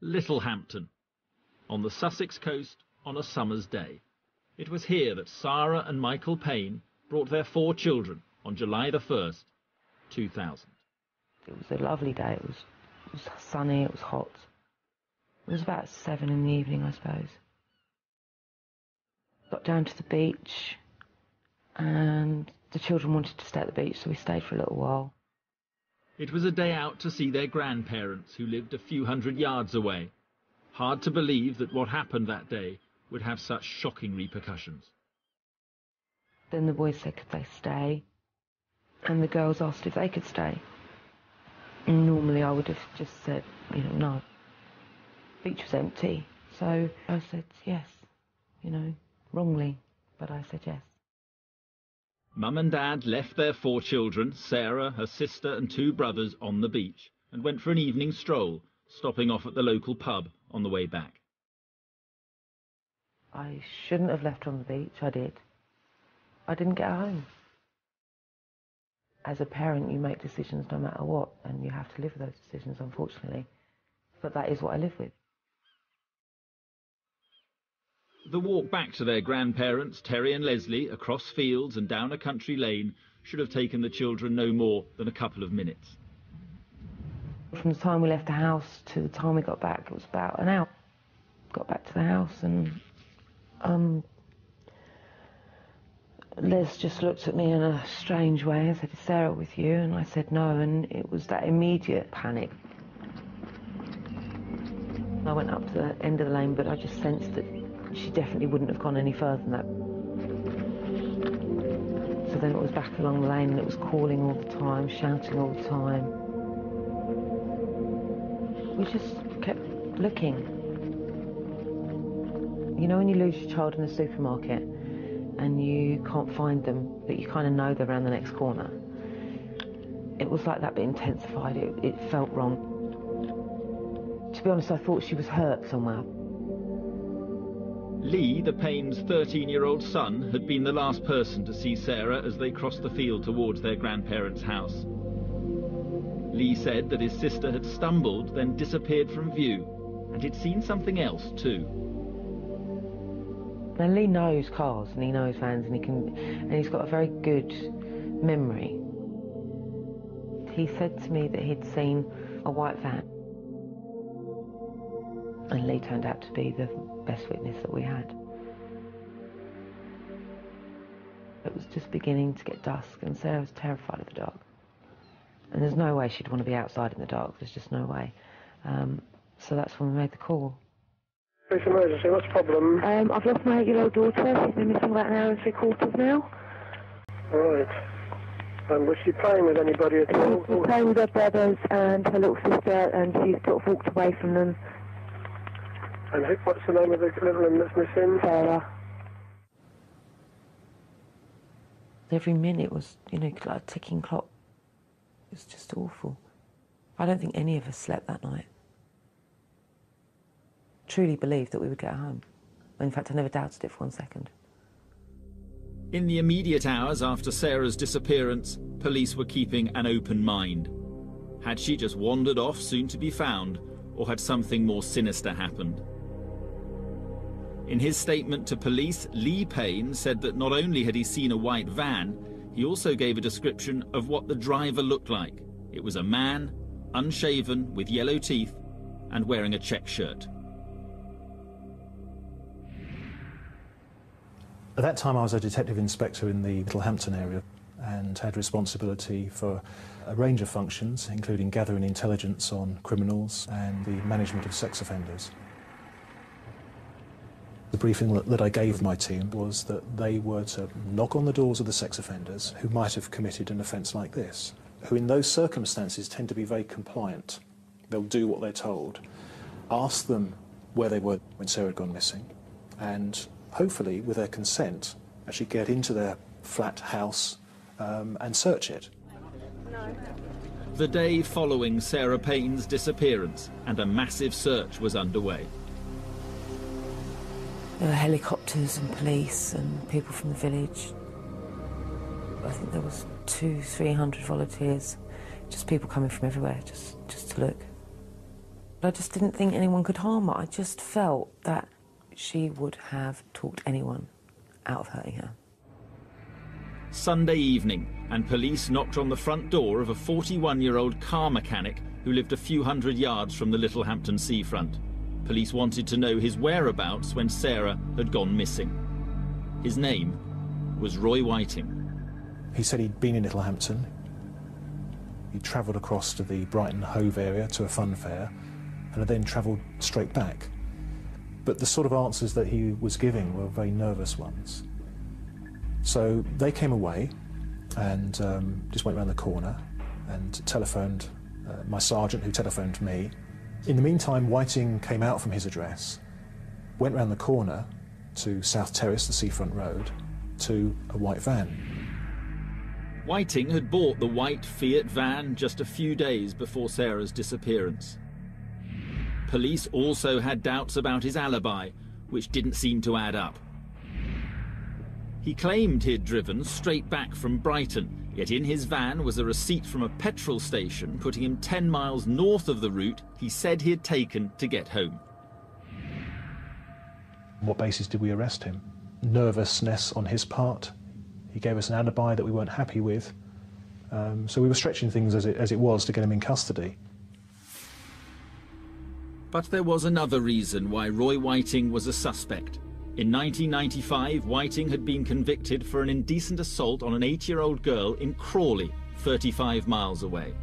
Littlehampton, on the Sussex coast on a summer's day. It was here that Sarah and Michael Payne brought their 4 children on July the 1st, 2000. It was a lovely day. It was sunny, it was hot. It was about 7 in the evening, I suppose. Got down to the beach and the children wanted to stay at the beach, so we stayed for a little while. It was a day out to see their grandparents who lived a few hundred yards away. Hard to believe that what happened that day would have such shocking repercussions. Then the boys said, could they stay? And the girls asked if they could stay. And normally I would have just said, no. The beach was empty, so I said yes, wrongly, but I said yes. Mum and Dad left their 4 children, Sarah, her sister and 2 brothers, on the beach and went for an evening stroll, stopping off at the local pub on the way back. I shouldn't have left on the beach, I did. I didn't get home. As a parent, you make decisions no matter what, and you have to live with those decisions, unfortunately. But that is what I live with. The walk back to their grandparents, Terry and Leslie, across fields and down a country lane, should have taken the children no more than a couple of minutes. From the time we left the house to the time we got back, it was about an hour. Got back to the house and Les just looked at me in a strange way and said, is Sarah with you? And I said no, and it was that immediate panic. I went up to the end of the lane, but I just sensed that she definitely wouldn't have gone any further than that. So then it was back along the lane and it was calling all the time, shouting all the time. We just kept looking. You know when you lose your child in a supermarket and you can't find them, but you kind of know they're around the next corner? It was like that, but intensified. It felt wrong. To be honest, I thought she was hurt somewhere. Lee, the Paynes' 13-year-old son, had been the last person to see Sarah as they crossed the field towards their grandparents' house. Lee said that his sister had stumbled, then disappeared from view, and he'd seen something else too. Now Lee knows cars and he knows vans and he's got a very good memory. He said to me that he'd seen a white van. And Lee turned out to be the best witness that we had. It was just beginning to get dusk and Sarah was terrified of the dark. And there's no way she'd want to be outside in the dark, there's just no way. So that's when we made the call. Police emergency, what's the problem? I've lost my 8-year-old daughter, she's been missing about an hour and 3/4 now. Right. Was she playing with anybody at all? She was playing with her brothers and her little sister, and she sort of walked away from them. And what's the name of the little one that's missing? Sarah. Every minute was, like a ticking clock. It was just awful. I don't think any of us slept that night. Truly believed that we would get home. In fact, I never doubted it for 1 second. In the immediate hours after Sarah's disappearance, police were keeping an open mind. Had she just wandered off soon to be found, or had something more sinister happened? In his statement to police, Lee Payne said that not only had he seen a white van, he also gave a description of what the driver looked like. It was a man, unshaven, with yellow teeth, and wearing a check shirt. At that time I was a detective inspector in the Littlehampton area and had responsibility for a range of functions, including gathering intelligence on criminals and the management of sex offenders. The briefing that I gave my team was that they were to knock on the doors of the sex offenders who might have committed an offence like this, who in those circumstances tend to be very compliant. They'll do what they're told. Ask them where they were when Sarah had gone missing, and hopefully, with their consent, actually get into their flat house and search it. The day following Sarah Payne's disappearance, and a massive search was underway. There were helicopters and police and people from the village. I think there was 200-300 volunteers, just people coming from everywhere, just to look. I just didn't think anyone could harm her. I just felt that she would have talked anyone out of hurting her. Sunday evening, and police knocked on the front door of a 41-year-old car mechanic who lived a few hundred yards from the Littlehampton seafront. Police wanted to know his whereabouts when Sarah had gone missing. His name was Roy Whiting. He said he'd been in Littlehampton. He'd travelled across to the Brighton Hove area to a fun fair and had then travelled straight back. But the sort of answers that he was giving were very nervous ones. So they came away and just went round the corner and telephoned my sergeant, who telephoned me. In the meantime, Whiting came out from his address, went round the corner to South Terrace, the seafront road, to a white van. Whiting had bought the white Fiat van just a few days before Sarah's disappearance. Police also had doubts about his alibi, which didn't seem to add up. He claimed he'd driven straight back from Brighton, yet in his van was a receipt from a petrol station putting him 10 miles north of the route he said he had taken to get home. On what basis did we arrest him? Nervousness on his part. He gave us an alibi that we weren't happy with. So we were stretching things as it was to get him in custody. But there was another reason why Roy Whiting was a suspect. In 1995, Whiting had been convicted for an indecent assault on an 8-year-old girl in Crawley, 35 miles away.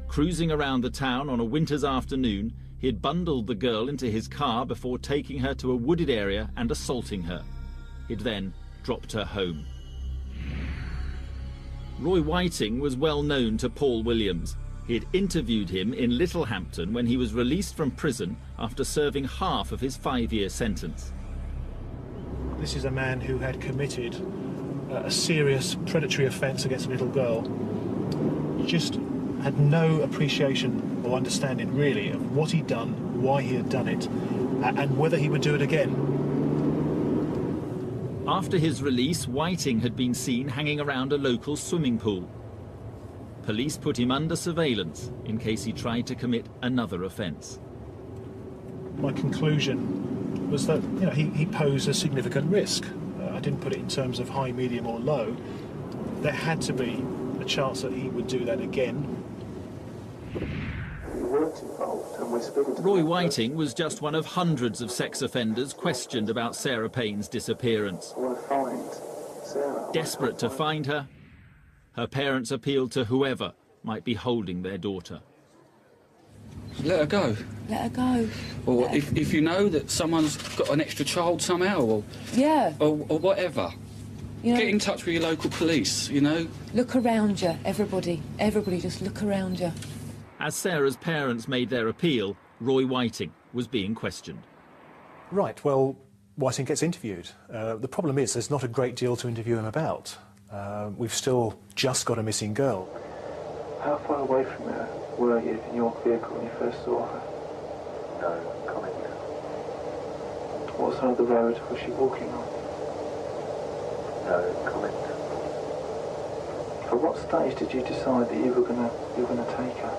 Cruising around the town on a winter's afternoon, he had bundled the girl into his car before taking her to a wooded area and assaulting her. He'd then dropped her home. Roy Whiting was well known to Paul Williams. He had interviewed him in Littlehampton when he was released from prison after serving half of his 5-year sentence. This is a man who had committed a serious predatory offence against a little girl. He just had no appreciation or understanding, really, of what he'd done, why he had done it, and whether he would do it again. After his release, Whiting had been seen hanging around a local swimming pool. Police put him under surveillance in case he tried to commit another offence. My conclusion was that he posed a significant risk. I didn't put it in terms of high, medium or low. There had to be a chance that he would do that again. Roy Whiting was just one of hundreds of sex offenders questioned about Sarah Payne's disappearance. Desperate to find her, her parents appealed to whoever might be holding their daughter. Let her go. Let her go. Or if you know that someone's got an extra child somehow, or whatever, get in touch with your local police, Look around you, everybody. Everybody just look around you. As Sarah's parents made their appeal, Roy Whiting was being questioned. Right, well, Whiting gets interviewed. The problem is there's not a great deal to interview him about. We've still just got a missing girl. How far away from her were you in your vehicle when you first saw her? No comment. What side of the road was she walking on? No comment. At what stage did you decide that you were gonna take her?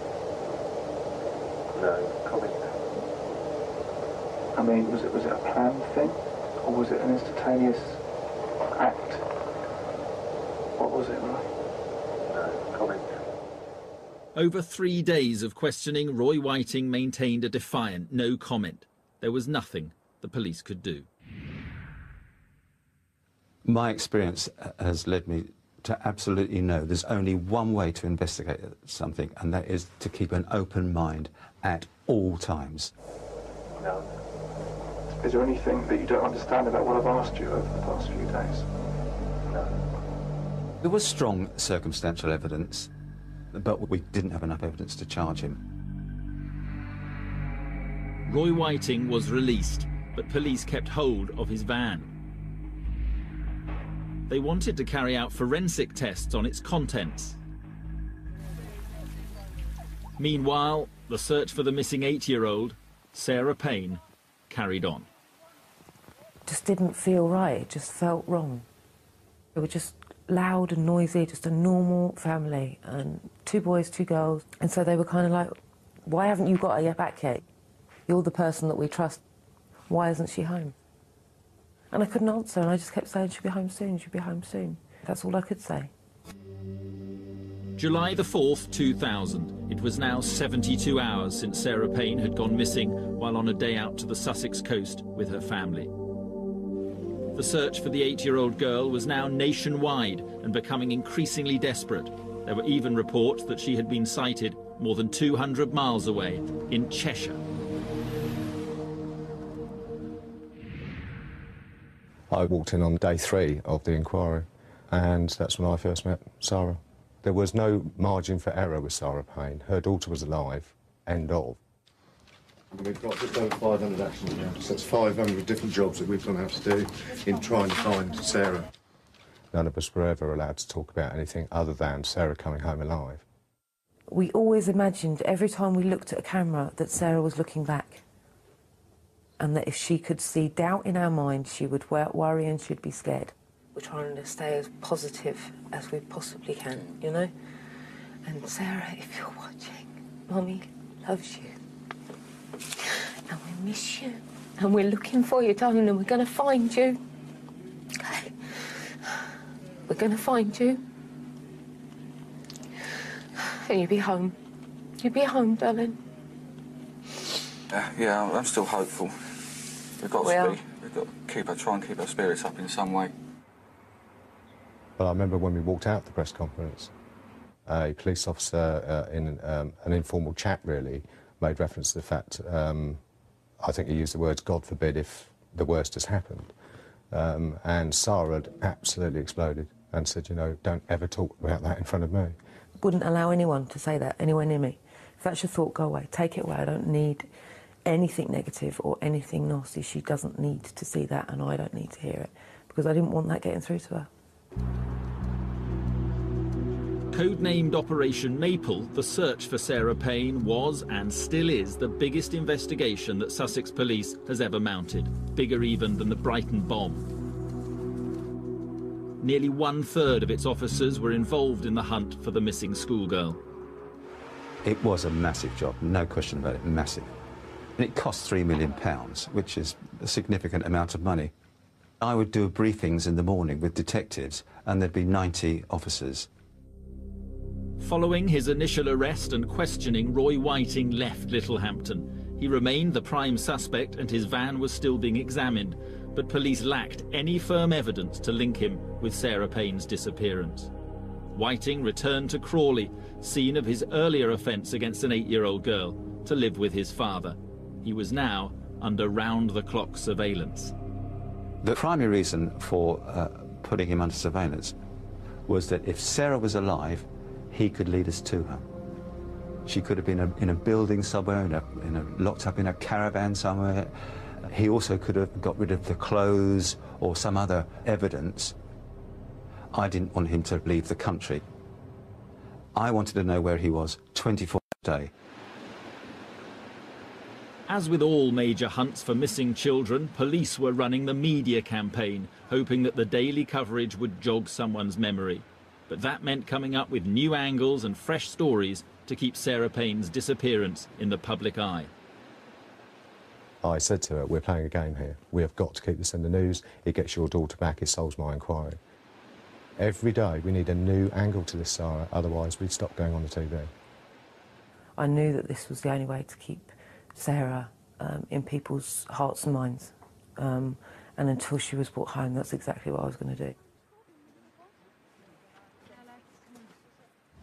No comment. I mean, was it a planned thing, or was it an instantaneous act? What was it like? No comment. Over 3 days of questioning, Roy Whiting maintained a defiant no comment. There was nothing the police could do. My experience has led me to absolutely know there's only one way to investigate something, and that is to keep an open mind at all times. No. Is there anything that you don't understand about what I've asked you over the past few days? No. There was strong circumstantial evidence, but we didn't have enough evidence to charge him. Roy Whiting was released, but police kept hold of his van. They wanted to carry out forensic tests on its contents. Meanwhile, the search for the missing 8-year-old, Sarah Payne, carried on. It just didn't feel right, it just felt wrong. They were just loud and noisy, just a normal family, and 2 boys, 2 girls. And so they were kind of like, Why haven't you got her back yet? You're the person that we trust. Why isn't she home? And I couldn't answer, and I just kept saying, she'll be home soon, she'll be home soon. That's all I could say. July the 4th, 2000. It was now 72 hours since Sarah Payne had gone missing while on a day out to the Sussex coast with her family. The search for the 8-year-old girl was now nationwide and becoming increasingly desperate. There were even reports that she had been sighted more than 200 miles away in Cheshire. I walked in on day 3 of the inquiry, and that's when I first met Sarah. There was no margin for error with Sarah Payne. Her daughter was alive, end of. We've got just over 500 actions now, so that's 500 different jobs that we've gone out to do in trying to find Sarah. None of us were ever allowed to talk about anything other than Sarah coming home alive. We always imagined, every time we looked at a camera, that Sarah was looking back. And that if she could see doubt in our mind, she would worry and she'd be scared. We're trying to stay as positive as we possibly can, you know? And Sarah, if you're watching, Mummy loves you. And we miss you. And we're looking for you, darling, and we're going to find you. Okay? We're going to find you. And you'll be home. You'll be home, darling. Yeah, I'm still hopeful. We've got to try and keep our spirits up in some way. But I remember when we walked out the press conference, a police officer in an informal chat, really, made reference to the fact, I think he used the words, God forbid if the worst has happened. And Sarah had absolutely exploded and said, you know, don't ever talk about that in front of me. Wouldn't allow anyone to say that anywhere near me. If that's your thought, go away. Take it away. I don't need anything negative or anything nasty. She doesn't need to see that, and I don't need to hear it, because I didn't want that getting through to her. Codenamed Operation Maple, the search for Sarah Payne was and still is the biggest investigation that Sussex Police has ever mounted, bigger even than the Brighton bomb. Nearly 1/3 of its officers were involved in the hunt for the missing schoolgirl. It was a massive job, no question about it, massive. And it cost £3 million, which is a significant amount of money. I would do briefings in the morning with detectives, and there'd be 90 officers. Following his initial arrest and questioning, Roy Whiting left Littlehampton. He remained the prime suspect and his van was still being examined, but police lacked any firm evidence to link him with Sarah Payne's disappearance. Whiting returned to Crawley, scene of his earlier offence against an 8-year-old girl, to live with his father. He was now under round-the-clock surveillance. The primary reason for putting him under surveillance was that if Sarah was alive, he could lead us to her. She could have been in a building somewhere, locked up in a caravan somewhere. He also could have got rid of the clothes or some other evidence. I didn't want him to leave the country. I wanted to know where he was 24 hours a day. As with all major hunts for missing children, police were running the media campaign, hoping that the daily coverage would jog someone's memory. But that meant coming up with new angles and fresh stories to keep Sarah Payne's disappearance in the public eye. I said to her, we're playing a game here. We have got to keep this in the news. It gets your daughter back, it solves my inquiry. Every day we need a new angle to this, Sarah, otherwise we'd stop going on the TV. I knew that this was the only way to keep Sarah in people's hearts and minds. And until she was brought home, that's exactly what I was going to do.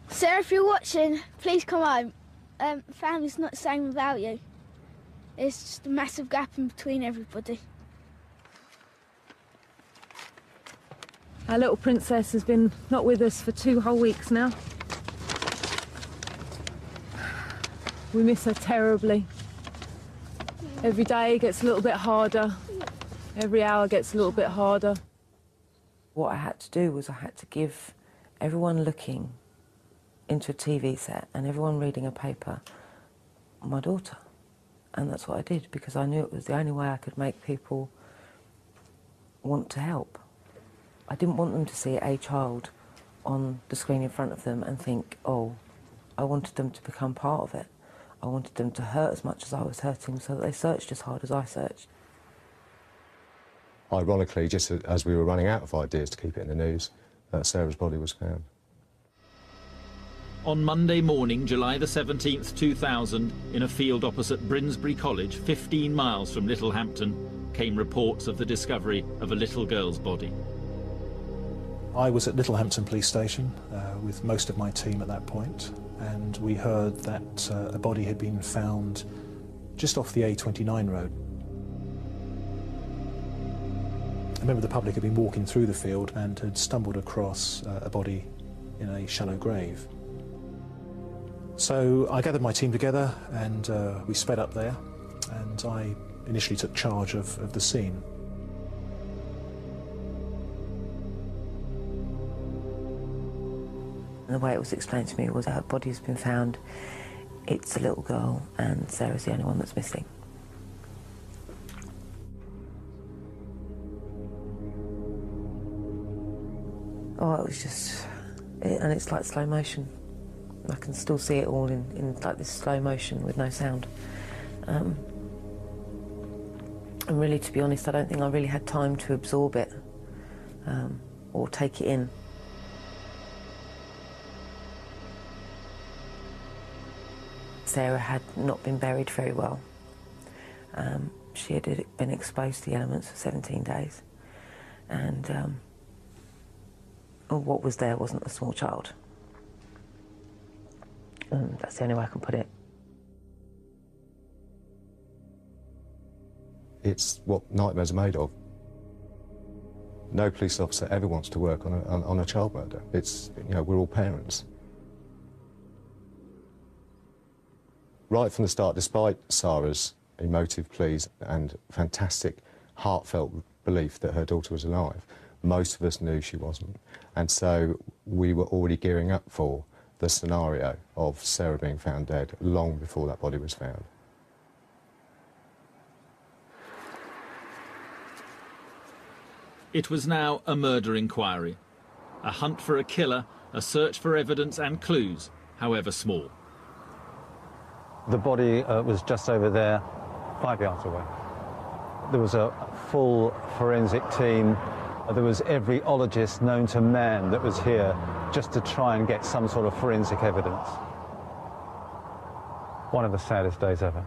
Sarah, if you're watching, please come home. Family's not the same without you. There's just a massive gap in between everybody. Our little princess has been not with us for 2 whole weeks now. We miss her terribly. Every day gets a little bit harder. Every hour gets a little bit harder. What I had to do was I had to give everyone looking into a TV set and everyone reading a paper my daughter. And that's what I did, because I knew it was the only way I could make people want to help. I didn't want them to see a child on the screen in front of them and think, oh, I wanted them to become part of it. I wanted them to hurt as much as I was hurting, so that they searched as hard as I searched. Ironically, just as we were running out of ideas to keep it in the news, Sarah's body was found. On Monday morning, July the 17th, 2000, in a field opposite Brinsbury College, 15 miles from Littlehampton, came reports of the discovery of a little girl's body. I was at Littlehampton Police Station with most of my team at that point, and we heard that a body had been found just off the A29 road. A member of the public had been walking through the field and had stumbled across a body in a shallow grave. So I gathered my team together and we sped up there, and I initially took charge of the scene. And the way it was explained to me was her body's been found, it's a little girl, and Sarah's the only one that's missing. Oh, it was just... and it's like slow motion. I can still see it all in like this slow motion with no sound. And really, to be honest, I don't think I really had time to absorb it or take it in. Sarah had not been buried very well. She had been exposed to the elements for 17 days. And what was there wasn't a small child. That's the only way I can put it. It's what nightmares are made of. No police officer ever wants to work on a child murder. It's, you know, we're all parents. Right from the start, despite Sarah's emotive pleas and fantastic, heartfelt belief that her daughter was alive, most of us knew she wasn't. And so we were already gearing up for the scenario of Sarah being found dead long before that body was found. It was now a murder inquiry. A hunt for a killer, a search for evidence and clues, however small. The body was just over there, 5 yards away. There was a full forensic team. There was every ologist known to man that was here just to try and get some sort of forensic evidence. One of the saddest days ever.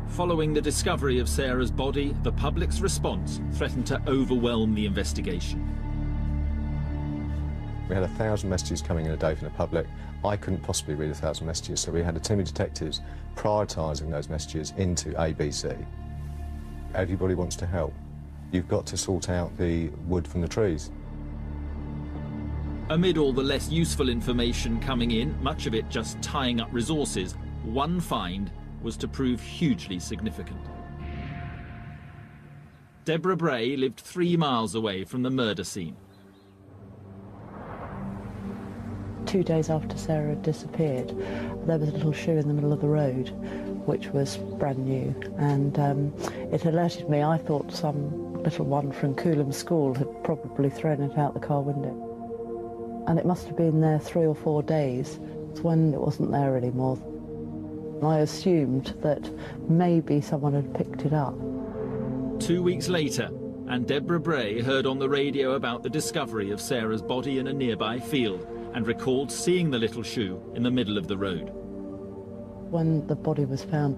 Following the discovery of Sarah's body, the public's response threatened to overwhelm the investigation. We had 1,000 messages coming in a day from the public. I couldn't possibly read 1,000 messages, so we had a team of detectives prioritising those messages into ABC. Everybody wants to help. You've got to sort out the wood from the trees. Amid all the less useful information coming in, much of it just tying up resources, one find was to prove hugely significant. Deborah Bray lived 3 miles away from the murder scene. 2 days after Sarah had disappeared, there was a little shoe in the middle of the road, which was brand new, and it alerted me. I thought some little one from Coolham School had probably thrown it out the car window. And it must have been there 3 or 4 days when it wasn't there anymore. I assumed that maybe someone had picked it up. 2 weeks later, and Deborah Bray heard on the radio about the discovery of Sarah's body in a nearby field and recalled seeing the little shoe in the middle of the road. When the body was found,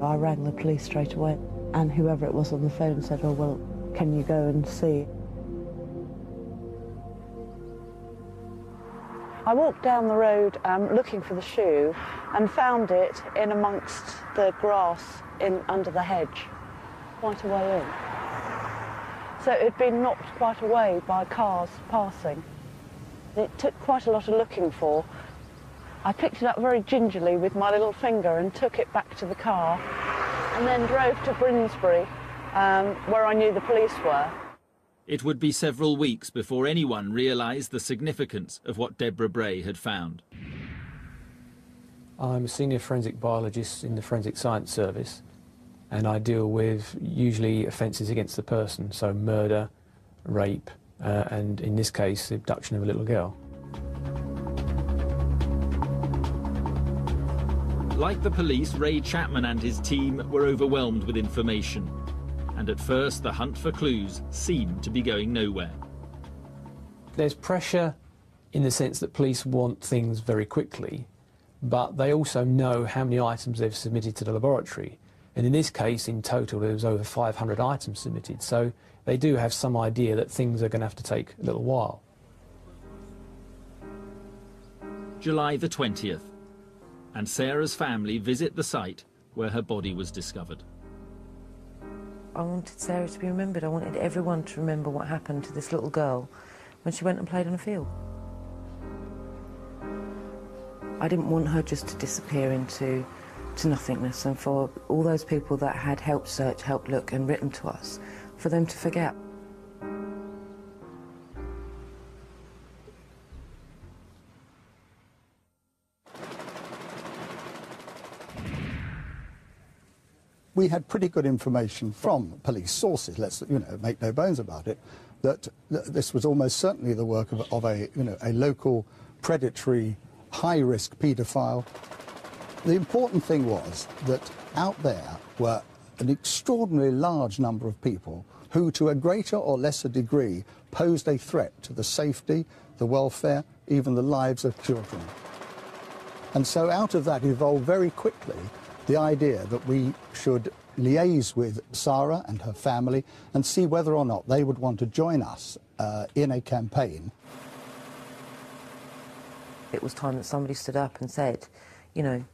I rang the police straight away, and whoever it was on the phone said, "Oh, well, can you go and see?" I walked down the road looking for the shoe and found it in amongst the grass under the hedge, quite a way in. So it had been knocked quite away by cars passing. It took quite a lot of looking for. I picked it up very gingerly with my little finger and took it back to the car, and then drove to Brinsbury, where I knew the police were. It would be several weeks before anyone realised the significance of what Deborah Bray had found. I'm a senior forensic biologist in the Forensic Science Service, and I deal with usually offences against the person, so murder, rape, and in this case, the abduction of a little girl. Like the police, Ray Chapman and his team were overwhelmed with information. And at first, the hunt for clues seemed to be going nowhere. There's pressure in the sense that police want things very quickly, but they also know how many items they've submitted to the laboratory. And in this case, in total, there was over 500 items submitted. So they do have some idea that things are going to have to take a little while. July the 20th, and Sarah's family visit the site where her body was discovered. I wanted Sarah to be remembered. I wanted everyone to remember what happened to this little girl when she went and played on a field. I didn't want her just to disappear into nothingness, and for all those people that had helped search, helped look and written to us, for them to forget. We had pretty good information from police sources, let's make no bones about it, that this was almost certainly the work of a local predatory, high-risk paedophile. The important thing was that out there were an extraordinarily large number of people who, to a greater or lesser degree, posed a threat to the safety, the welfare, even the lives of children. And so out of that evolved very quickly the idea that we should liaise with Sarah and her family and see whether or not they would want to join us in a campaign. It was time that somebody stood up and said, you know,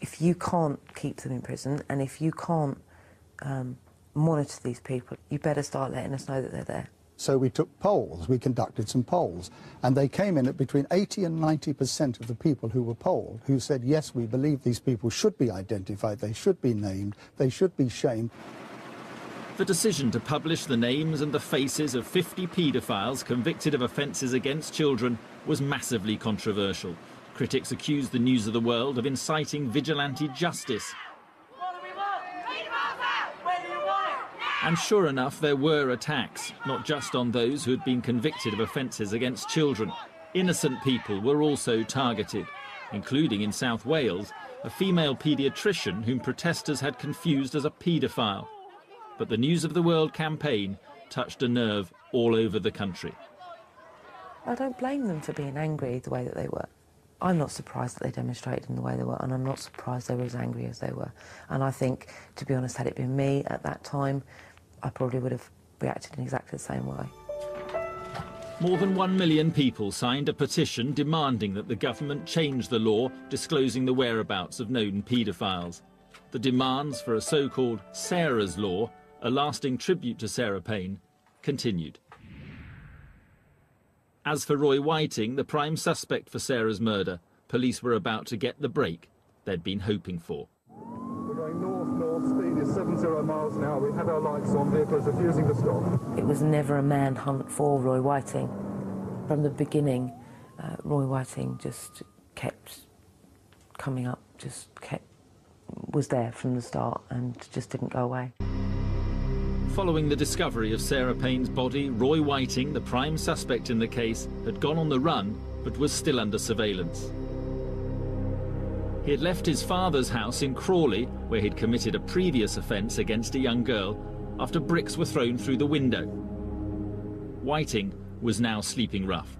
if you can't keep them in prison and if you can't monitor these people, you better start letting us know that they're there. So we took polls, we conducted some polls, and they came in at between 80 and 90% of the people who were polled who said, yes, we believe these people should be identified, they should be named, they should be shamed. The decision to publish the names and the faces of 50 paedophiles convicted of offences against children was massively controversial. Critics accused the News of the World of inciting vigilante justice. And sure enough, there were attacks, not just on those who had been convicted of offences against children. Innocent people were also targeted, including in South Wales, a female paediatrician whom protesters had confused as a paedophile. But the News of the World campaign touched a nerve all over the country. I don't blame them for being angry the way that they were. I'm not surprised that they demonstrated in the way they were, and I'm not surprised they were as angry as they were. And I think, to be honest, had it been me at that time, I probably would have reacted in exactly the same way. More than 1 million people signed a petition demanding that the government change the law disclosing the whereabouts of known paedophiles. The demands for a so-called Sarah's Law, a lasting tribute to Sarah Payne, continued. As for Roy Whiting, the prime suspect for Sarah's murder, police were about to get the break they'd been hoping for. We're going north, speed is 70 miles an hour. We have our lights on, vehicles refusing to stop. It was never a manhunt for Roy Whiting. From the beginning, Roy Whiting just kept coming up, was there from the start and just didn't go away. Following the discovery of Sarah Payne's body, Roy Whiting, the prime suspect in the case, had gone on the run but was still under surveillance. He had left his father's house in Crawley, where he'd committed a previous offence against a young girl, after bricks were thrown through the window. Whiting was now sleeping rough.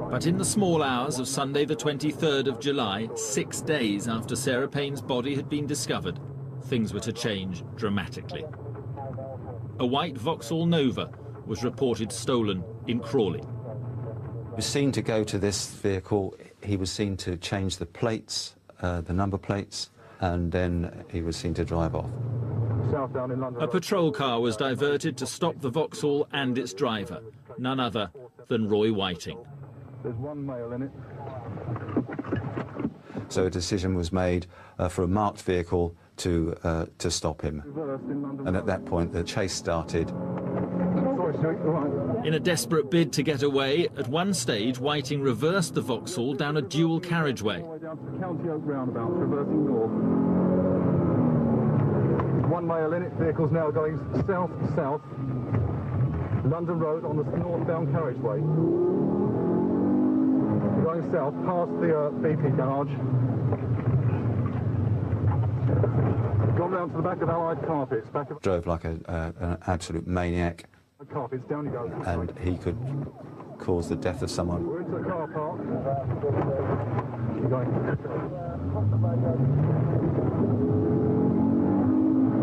But in the small hours of Sunday the 23rd of July, 6 days after Sarah Payne's body had been discovered, things were to change dramatically. A white Vauxhall Nova was reported stolen in Crawley. He was seen to go to this vehicle. He was seen to change the plates, the number plates, and then he was seen to drive off. A patrol car was diverted to stop the Vauxhall and its driver, none other than Roy Whiting. There's one male in it. So a decision was made for a marked vehicle to stop him. And at that point, the chase started. In a desperate bid to get away, at one stage, Whiting reversed the Vauxhall down a dual carriageway. County Oak roundabout, reversing north. One male in it, vehicle's now going south-south. London Road on the northbound carriageway. We're going south past the BP garage. Gone round to the back of Allied Carpets. Drove like an absolute maniac. Carpets, down you go. And he could cause the death of someone. We're into the car park. Keep going.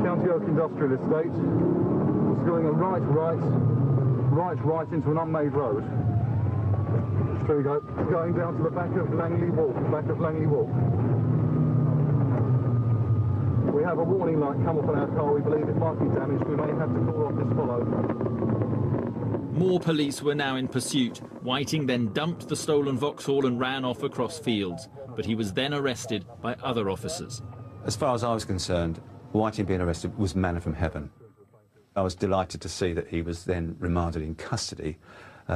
County Oak Industrial Estate. It's going a right into an unmade road. There we go. Going down to the back of Langley Walk. We have a warning light come up on our car. We believe it might be damaged. We may have to call off this follow. More police were now in pursuit. Whiting then dumped the stolen Vauxhall and ran off across fields, but he was then arrested by other officers. As far as I was concerned, Whiting being arrested was manna from heaven. I was delighted to see that he was then remanded in custody,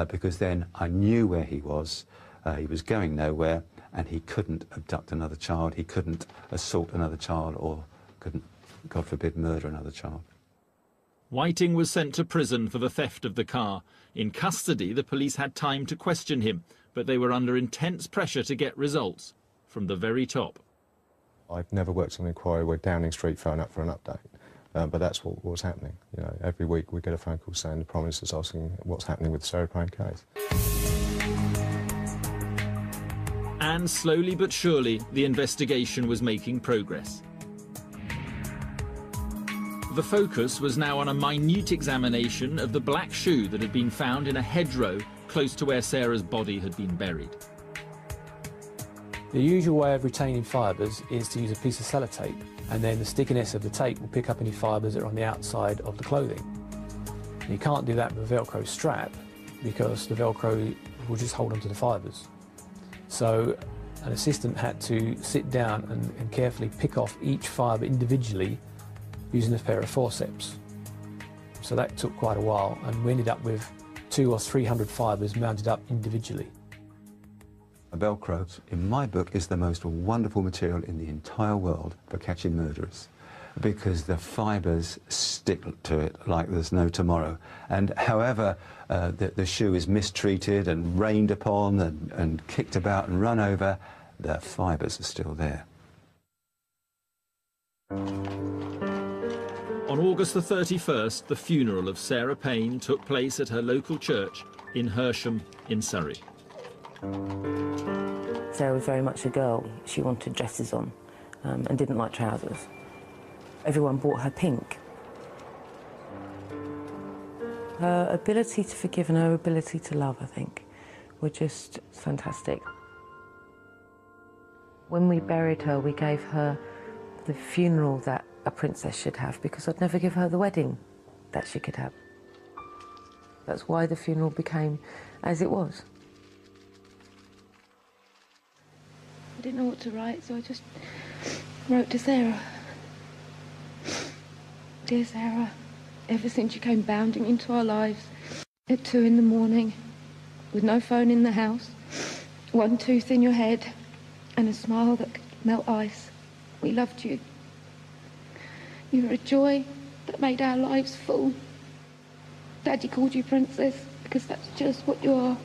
because then I knew where he was going nowhere, and he couldn't abduct another child, he couldn't assault another child, or couldn't, God forbid, murder another child. Whiting was sent to prison for the theft of the car. In custody, the police had time to question him, but they were under intense pressure to get results from the very top. I've never worked on an inquiry where Downing Street phone up for an update, but that's what was happening. You know, every week we get a phone call saying the Prime Minister's asking what's happening with the Sarah Payne case. And slowly but surely, the investigation was making progress. The focus was now on a minute examination of the black shoe that had been found in a hedgerow close to where Sarah's body had been buried. The usual way of retaining fibres is to use a piece of sellotape, and then the stickiness of the tape will pick up any fibres that are on the outside of the clothing. And you can't do that with a Velcro strap because the Velcro will just hold onto the fibres. So an assistant had to sit down and carefully pick off each fibre individually using a pair of forceps. So that took quite a while, and we ended up with 200 or 300 fibres mounted up individually. Velcro, in my book, is the most wonderful material in the entire world for catching murderers, because the fibres stick to it like there's no tomorrow. And however the shoe is mistreated and rained upon and kicked about and run over, the fibres are still there. On August the 31st, the funeral of Sarah Payne took place at her local church in Hersham in Surrey. Sarah was very much a girl. She wanted dresses on and didn't like trousers. Everyone bought her pink. Her ability to forgive and her ability to love, I think, were just fantastic. When we buried her, we gave her the funeral that a princess should have, because I'd never give her the wedding that she could have. That's why the funeral became as it was. I didn't know what to write, so I just wrote to Sarah. Dear Sarah, ever since you came bounding into our lives at 2 in the morning, with no phone in the house, one tooth in your head, and a smile that could melt ice, we loved you. You were a joy that made our lives full. Daddy called you Princess because that's just what you are.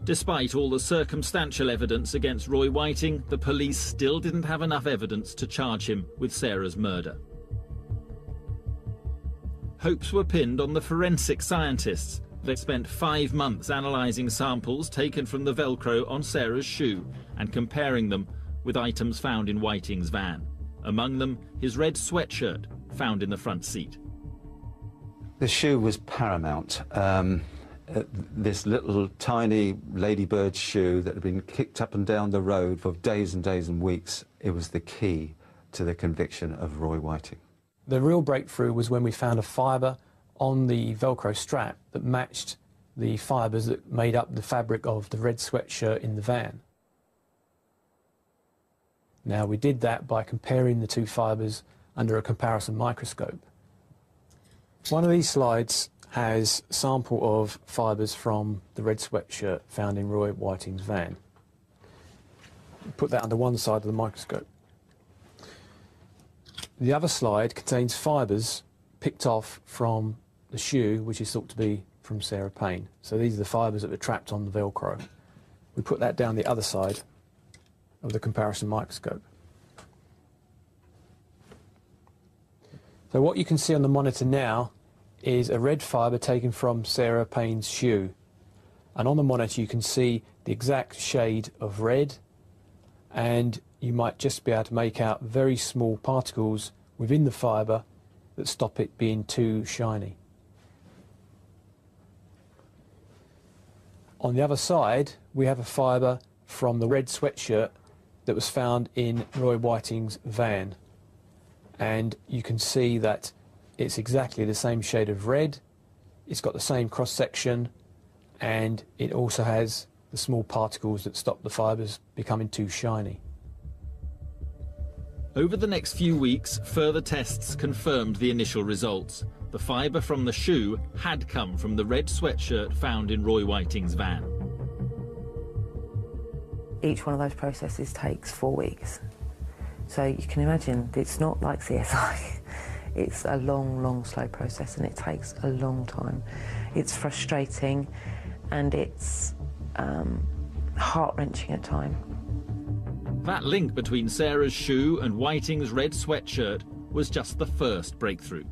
Despite all the circumstantial evidence against Roy Whiting, the police still didn't have enough evidence to charge him with Sarah's murder. Hopes were pinned on the forensic scientists. They spent 5 months analysing samples taken from the Velcro on Sarah's shoe and comparing them with items found in Whiting's van. Among them, his red sweatshirt found in the front seat. The shoe was paramount. This little tiny ladybird shoe that had been kicked up and down the road for days and days and weeks, it was the key to the conviction of Roy Whiting. The real breakthrough was when we found a fibre on the Velcro strap that matched the fibres that made up the fabric of the red sweatshirt in the van. Now, we did that by comparing the two fibres under a comparison microscope. One of these slides has a sample of fibres from the red sweatshirt found in Roy Whiting's van. Put that under one side of the microscope. The other slide contains fibres picked off from the shoe, which is thought to be from Sarah Payne. So these are the fibres that were trapped on the Velcro. We put that down the other side of the comparison microscope. So what you can see on the monitor now is a red fibre taken from Sarah Payne's shoe. And on the monitor you can see the exact shade of red, and you might just be able to make out very small particles within the fibre that stop it being too shiny. On the other side, we have a fibre from the red sweatshirt that was found in Roy Whiting's van. And you can see that it's exactly the same shade of red, it's got the same cross-section, and it also has the small particles that stop the fibres becoming too shiny. Over the next few weeks, further tests confirmed the initial results. The fibre from the shoe had come from the red sweatshirt found in Roy Whiting's van. Each one of those processes takes 4 weeks. So you can imagine it's not like CSI. It's a long, long, slow process, and it takes a long time. It's frustrating, and it's heart-wrenching at times. That link between Sarah's shoe and Whiting's red sweatshirt was just the first breakthrough.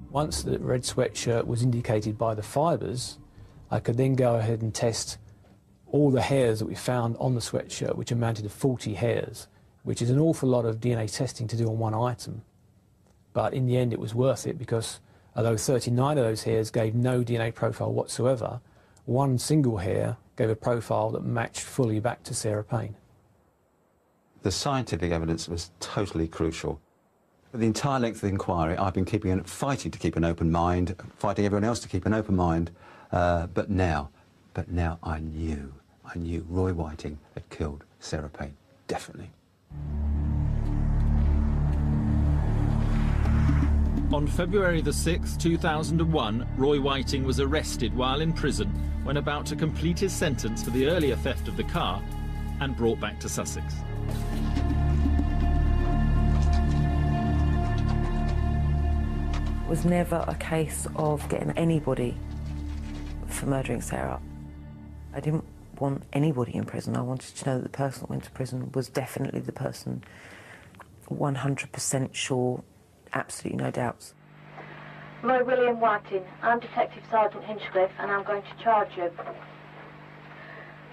Once the red sweatshirt was indicated by the fibres, I could then go ahead and test all the hairs that we found on the sweatshirt, which amounted to 40 hairs, which is an awful lot of DNA testing to do on one item. But in the end it was worth it, because although 39 of those hairs gave no DNA profile whatsoever, one single hair gave a profile that matched fully back to Sarah Payne. The scientific evidence was totally crucial. For the entire length of the inquiry, I've been fighting to keep an open mind, fighting everyone else to keep an open mind, but now I knew Roy Whiting had killed Sarah Payne, definitely. On February the 6th, 2001, Roy Whiting was arrested while in prison when about to complete his sentence for the earlier theft of the car and brought back to Sussex. It was never a case of getting anybody for murdering Sarah. I didn't want anybody in prison. I wanted to know that the person that went to prison was definitely the person, 100% sure, absolutely no doubts. Roy William Whiting, I'm Detective Sergeant Hinchcliffe, and I'm going to charge you.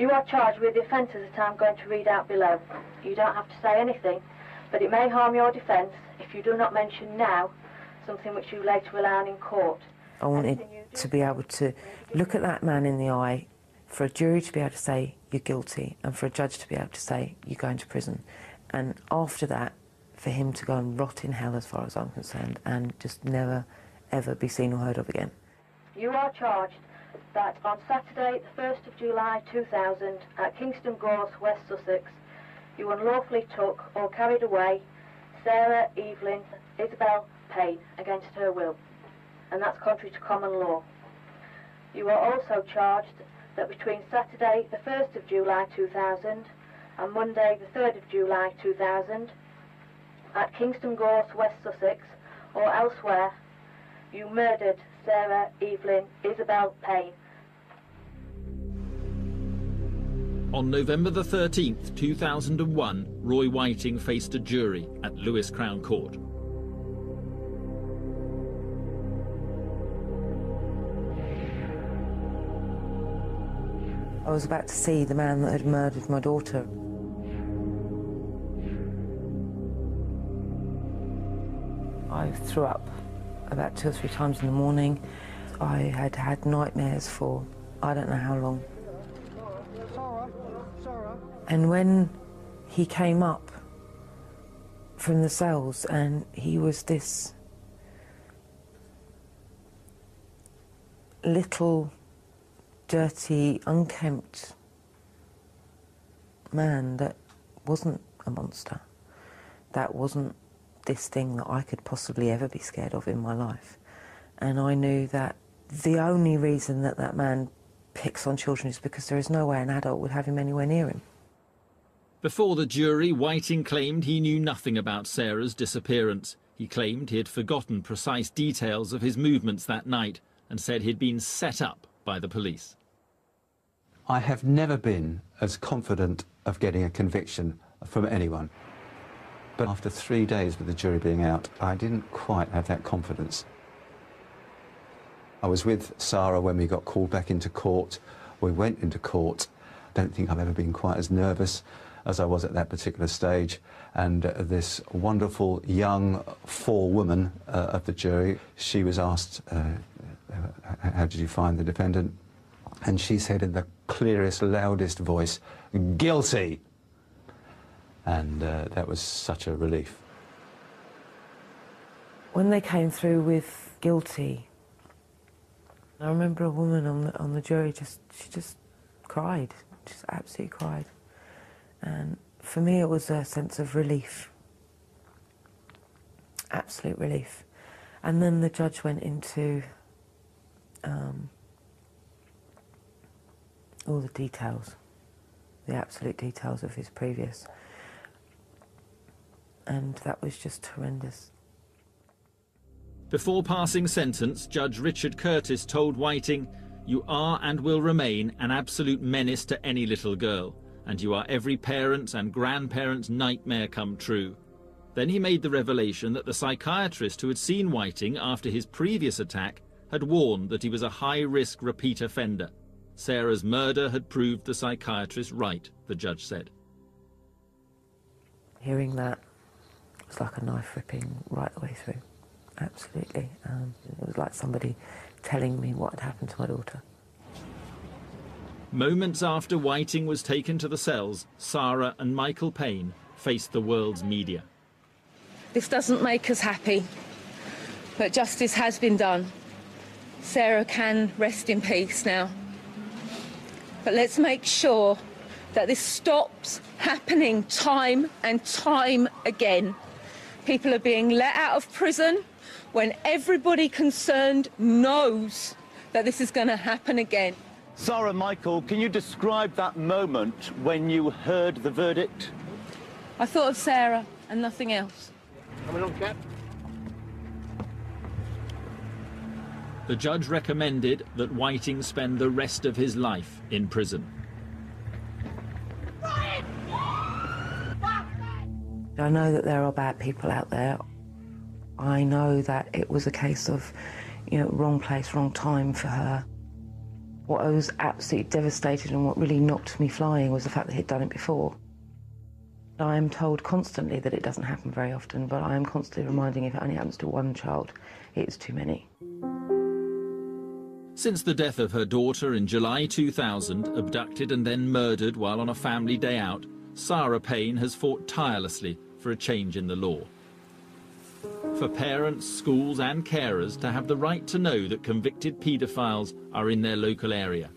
You are charged with the offences that I'm going to read out below. You don't have to say anything, but it may harm your defence if you do not mention now something which you later will learn in court. I wanted to be able to look at that man in the eye, for a jury to be able to say you're guilty, and for a judge to be able to say you're going to prison. And after that, for him to go and rot in hell, as far as I'm concerned, and just never, ever be seen or heard of again. You are charged that on Saturday, the 1st of July 2000, at Kingston Gorse, West Sussex, you unlawfully took or carried away Sarah Evelyn Isabel Payne against her will, and that's contrary to common law. You are also charged that between Saturday, the 1st of July 2000, and Monday, the 3rd of July 2000, at Kingston Gorse, West Sussex, or elsewhere, you murdered Sarah Evelyn Isabel Payne. On November the 13th, 2001, Roy Whiting faced a jury at Lewes Crown Court. I was about to see the man that had murdered my daughter. I threw up about 2 or 3 times in the morning. I had had nightmares for I don't know how long. And when he came up from the cells, and he was this little, dirty, unkempt man that wasn't a monster, that wasn't this thing that I could possibly ever be scared of in my life. And I knew that the only reason that that man picks on children is because there is no way an adult would have him anywhere near him. Before the jury, Whiting claimed he knew nothing about Sarah's disappearance. He claimed he had forgotten precise details of his movements that night and said he'd been set up by the police. I have never been as confident of getting a conviction from anyone. But after 3 days with the jury being out, I didn't quite have that confidence. I was with Sarah when we got called back into court. We went into court. I don't think I've ever been quite as nervous as I was at that particular stage. And this wonderful young forewoman of the jury, she was asked, how did you find the defendant? And she said in the clearest, loudest voice, guilty. And that was such a relief. When they came through with guilty, I remember a woman on the jury she just cried, just absolutely cried. And for me it was a sense of relief, absolute relief. And then the judge went into all the details, the absolute details of his previous. And that was just horrendous. Before passing sentence, Judge Richard Curtis told Whiting, "You are and will remain an absolute menace to any little girl, and you are every parent's and grandparent's nightmare come true." Then he made the revelation that the psychiatrist who had seen Whiting after his previous attack had warned that he was a high-risk repeat offender. Sarah's murder had proved the psychiatrist right, the judge said. Hearing that was like a knife ripping right the way through, absolutely. It was like somebody telling me what had happened to my daughter. Moments after Whiting was taken to the cells, Sarah and Michael Payne faced the world's media. This doesn't make us happy, but justice has been done. Sarah can rest in peace now. But let's make sure that this stops happening time and time again. People are being let out of prison when everybody concerned knows that this is going to happen again. Sarah, Michael, can you describe that moment when you heard the verdict? I thought of Sarah and nothing else. Come along, Cap. The judge recommended that Whiting spend the rest of his life in prison. I know that there are bad people out there. I know that it was a case of, wrong place, wrong time for her. What I was absolutely devastated and what really knocked me flying was the fact that he'd done it before. I am told constantly that it doesn't happen very often, but I am constantly reminding if it only happens to one child, it's too many. Since the death of her daughter in July 2000, abducted and then murdered while on a family day out, Sarah Payne has fought tirelessly for a change in the law. For parents, schools and carers to have the right to know that convicted paedophiles are in their local area.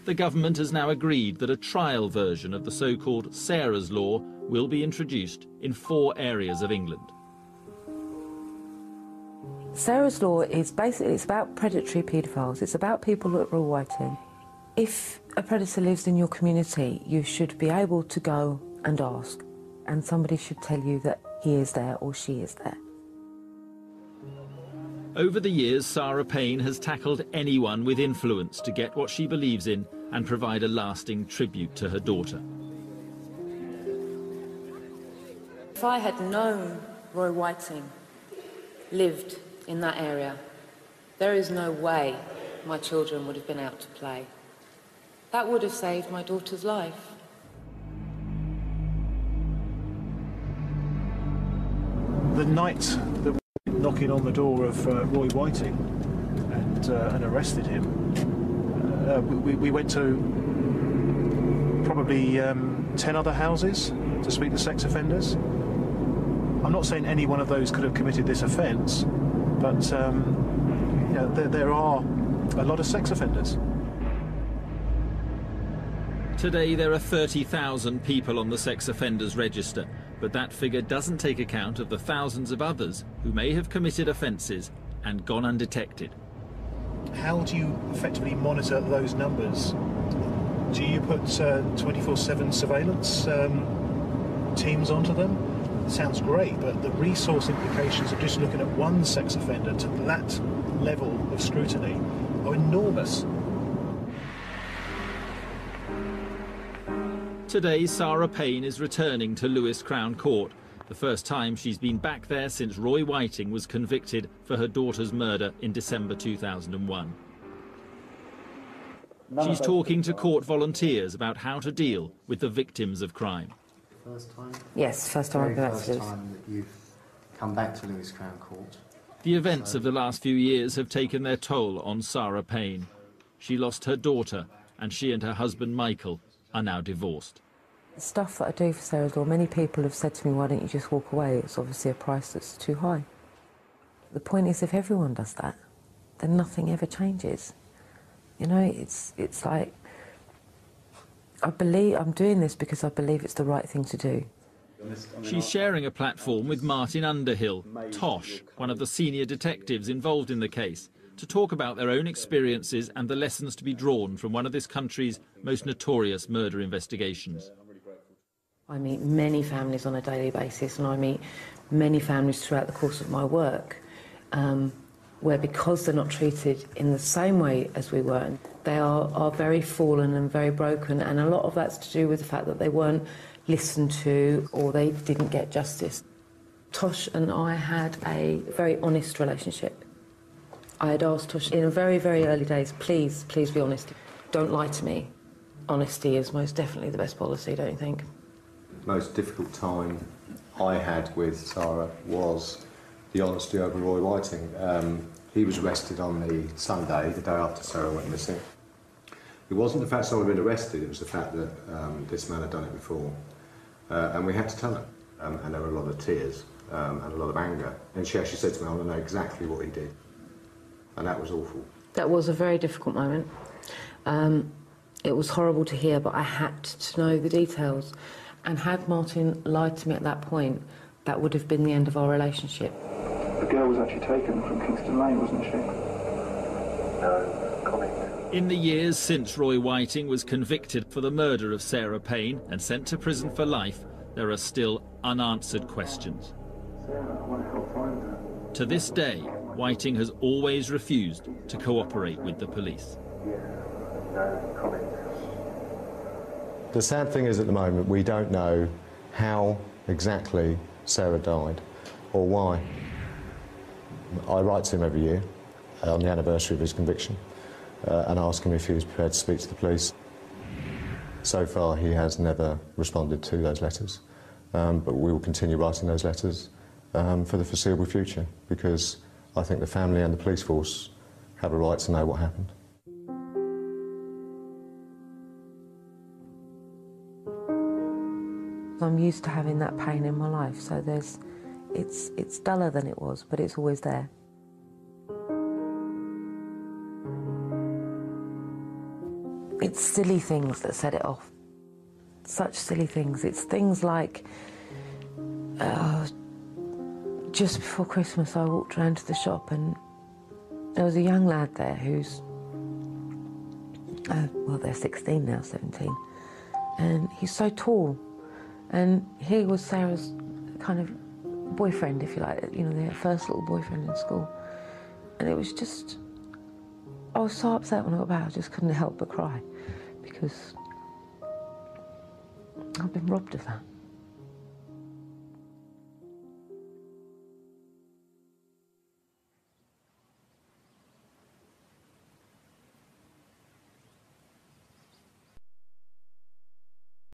The government has now agreed that a trial version of the so-called Sarah's Law will be introduced in 4 areas of England. Sarah's Law is basically, it's about predatory paedophiles. It's about people that are whiting. If a predator lives in your community, you should be able to go and ask, and somebody should tell you that he is there or she is there. Over the years, Sarah Payne has tackled anyone with influence to get what she believes in and provide a lasting tribute to her daughter. If I had known Roy Whiting lived in that area, there is no way my children would have been out to play. That would have saved my daughter's life. The night that we were knocking on the door of Roy Whiting and arrested him, we went to probably 10 other houses to speak to sex offenders. I'm not saying any one of those could have committed this offence, but there are a lot of sex offenders. Today there are 30,000 people on the sex offenders register, but that figure doesn't take account of the thousands of others who may have committed offences and gone undetected. How do you effectively monitor those numbers? Do you put 24/7 surveillance teams onto them? It sounds great, but the resource implications of just looking at one sex offender to that level of scrutiny are enormous. Today, Sarah Payne is returning to Lewes Crown Court, the first time she's been back there since Roy Whiting was convicted for her daughter's murder in December 2001. She's talking to court volunteers about how to deal with the victims of crime. First time? Yes, first time I've been back to Lewes. First time that you've come back to Lewes Crown Court. The events of the last few years have taken their toll on Sarah Payne. She lost her daughter, and she and her husband Michael are now divorced. The stuff that I do for Sarah's Law, many people have said to me, why don't you just walk away? It's obviously a price that's too high. The point is, if everyone does that, then nothing ever changes. You know, it's like, I believe I'm doing this because I believe it's the right thing to do. She's sharing a platform with Martin Underhill, Tosh, one of the senior detectives involved in the case, to talk about their own experiences and the lessons to be drawn from one of this country's most notorious murder investigations. I meet many families on a daily basis, and I meet many families throughout the course of my work where, because they're not treated in the same way as we were, they are very fallen and very broken, and a lot of that's to do with the fact that they weren't listened to or they didn't get justice. Tosh and I had a very honest relationship. I had asked Tosh in very, very early days, please be honest. Don't lie to me. Honesty is most definitely the best policy, don't you think? The most difficult time I had with Sarah was the honesty over Roy Whiting. He was arrested on the Sunday, the day after Sarah went missing. It wasn't the fact someone had been arrested, it was the fact that this man had done it before. And we had to tell him. And there were a lot of tears and a lot of anger. And she actually said to me, I want to know exactly what he did. And that was awful. That was a very difficult moment. It was horrible to hear, but I had to know the details. And had Martin lied to me at that point, that would have been the end of our relationship. The girl was actually taken from Kingston Lane, wasn't she? No comment. In the years since Roy Whiting was convicted for the murder of Sarah Payne and sent to prison for life, there are still unanswered questions. Sarah, I want to help find her. To this day, Whiting has always refused to cooperate with the police. No comment. The sad thing is, at the moment, we don't know how exactly Sarah died or why. I write to him every year on the anniversary of his conviction and ask him if he was prepared to speak to the police. So far, he has never responded to those letters, but we will continue writing those letters for the foreseeable future, because I think the family and the police force have a right to know what happened. I'm used to having that pain in my life, so it's duller than it was, but it's always there. It's silly things that set it off. Such silly things. It's things like, just before Christmas I walked around to the shop and there was a young lad there who's, well, they're 16 now, 17, and he's so tall. And he was Sarah's kind of boyfriend, if you like, you know, their first little boyfriend in school. And it was just, I was so upset when I got back, I just couldn't help but cry, because I've been robbed of that.